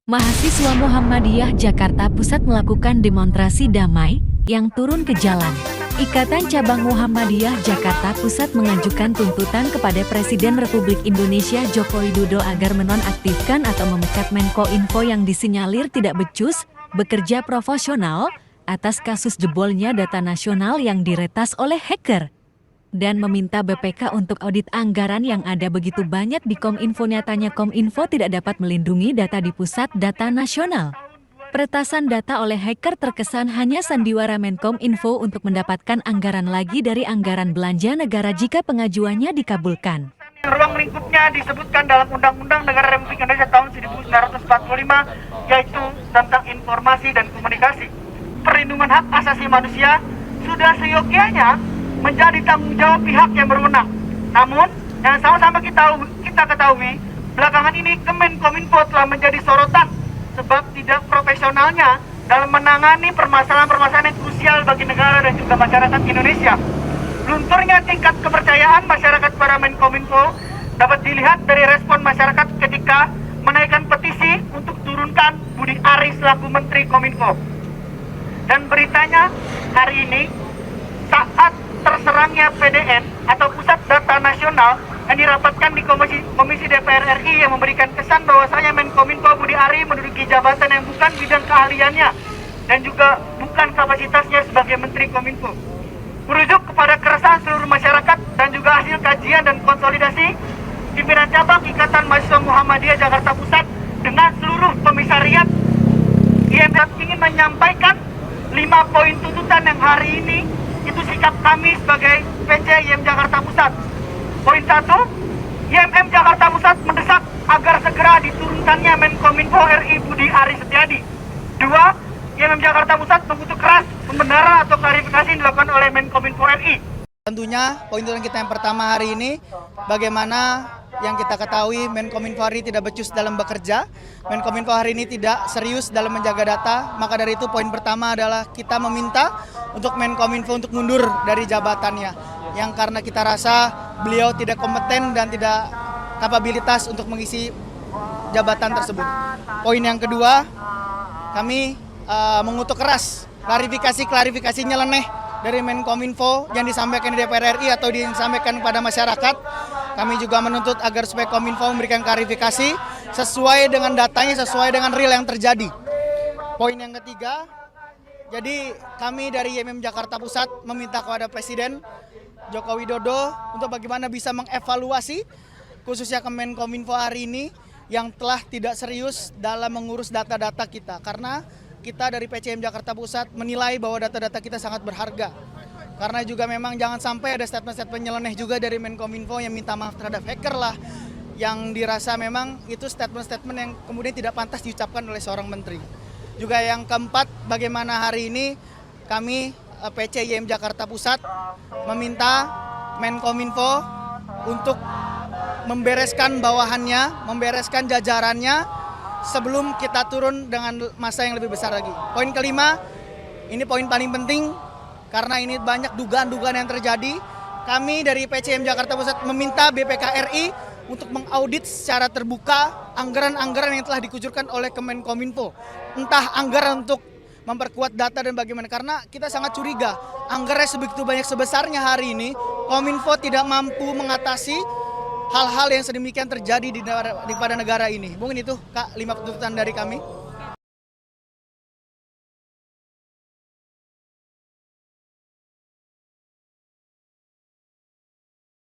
Mahasiswa Muhammadiyah Jakarta Pusat melakukan demonstrasi damai yang turun ke jalan. Ikatan Cabang Muhammadiyah Jakarta Pusat mengajukan tuntutan kepada Presiden Republik Indonesia Joko Widodo agar menonaktifkan atau memecat Menkominfo yang disinyalir tidak becus, bekerja profesional, atas kasus jebolnya data nasional yang diretas oleh hacker. Dan meminta BPK untuk audit anggaran yang ada begitu banyak di Kominfo. Nyatanya Kominfo tidak dapat melindungi data di pusat data nasional. Peretasan data oleh hacker terkesan hanya sandiwara Menkominfo untuk mendapatkan anggaran lagi dari anggaran belanja negara jika pengajuannya dikabulkan. Ruang lingkupnya disebutkan dalam Undang-Undang Negara Republik Indonesia tahun 1945, yaitu tentang informasi dan komunikasi. Perlindungan hak asasi manusia sudah seyogyanya menjadi tanggung jawab pihak yang berwenang. Namun, yang sama-sama kita ketahui, belakangan ini Kemenkominfo telah menjadi sorotan sebab tidak profesionalnya dalam menangani permasalahan-permasalahan yang krusial bagi negara dan juga masyarakat Indonesia. Lunturnya tingkat kepercayaan masyarakat kepada Menkominfo dapat dilihat dari respon masyarakat ketika menaikkan petisi untuk turunkan Budi Ari selaku Menteri Kominfo. Dan beritanya hari ini, saat terserangnya PDN atau Pusat Data Nasional yang dirapatkan di Komisi DPR RI yang memberikan kesan bahwasanya Menkominfo Budi Ari menduduki jabatan yang bukan bidang keahliannya dan juga bukan kapasitasnya sebagai Menteri Kominfo. Merujuk kepada keresahan seluruh masyarakat dan juga hasil kajian dan konsolidasi pimpinan cabang Ikatan Mahasiswa Muhammadiyah Jakarta Pusat dengan seluruh komisariat, IMF ingin menyampaikan 5 poin tuntutan yang hari ini itu sikap kami sebagai PC IM Jakarta Pusat. Poin 1, IMM Jakarta Pusat mendesak agar segera diturunkannya Menkominfo RI Budi Ari Setiadi. 2, IMM Jakarta Pusat mengutuk keras pembenaran atau klarifikasi yang dilakukan oleh Menkominfo RI. Tentunya poin tuntutan kita yang pertama hari ini, bagaimana yang kita ketahui Menkominfo hari ini tidak becus dalam bekerja, Menkominfo hari ini tidak serius dalam menjaga data. Maka dari itu poin pertama adalah kita meminta untuk Menkominfo untuk mundur dari jabatannya, yang karena kita rasa beliau tidak kompeten dan tidak kapabilitas untuk mengisi jabatan tersebut. Poin yang kedua, kami mengutuk keras klarifikasi nyeleneh dari Menkominfo yang disampaikan di DPR RI atau disampaikan kepada masyarakat. Kami juga menuntut agar supaya Kominfo memberikan klarifikasi sesuai dengan datanya, sesuai dengan real yang terjadi. Poin yang ketiga, jadi kami dari IMM Jakarta Pusat meminta kepada Presiden Joko Widodo untuk bagaimana bisa mengevaluasi khususnya Kemenkominfo hari ini yang telah tidak serius dalam mengurus data-data kita. Karena kita dari PCM Jakarta Pusat menilai bahwa data-data kita sangat berharga. Karena juga memang jangan sampai ada statement-statement nyeleneh juga dari Menkominfo yang minta maaf terhadap hacker lah, yang dirasa memang itu statement-statement yang kemudian tidak pantas diucapkan oleh seorang menteri. Juga yang keempat, bagaimana hari ini kami PC IM Jakarta Pusat meminta Menkominfo untuk membereskan bawahannya, membereskan jajarannya sebelum kita turun dengan masa yang lebih besar lagi. Poin kelima, ini poin paling penting karena ini banyak dugaan-dugaan yang terjadi. Kami dari PCM Jakarta Pusat meminta BPK RI untuk mengaudit secara terbuka anggaran-anggaran yang telah dikucurkan oleh Kemenkominfo. Entah anggaran untuk memperkuat data dan bagaimana, karena kita sangat curiga anggaran sebegitu banyak sebesarnya hari ini Kominfo tidak mampu mengatasi hal-hal yang sedemikian terjadi pada negara ini. Mungkin itu Kak 5 tuntutan dari kami.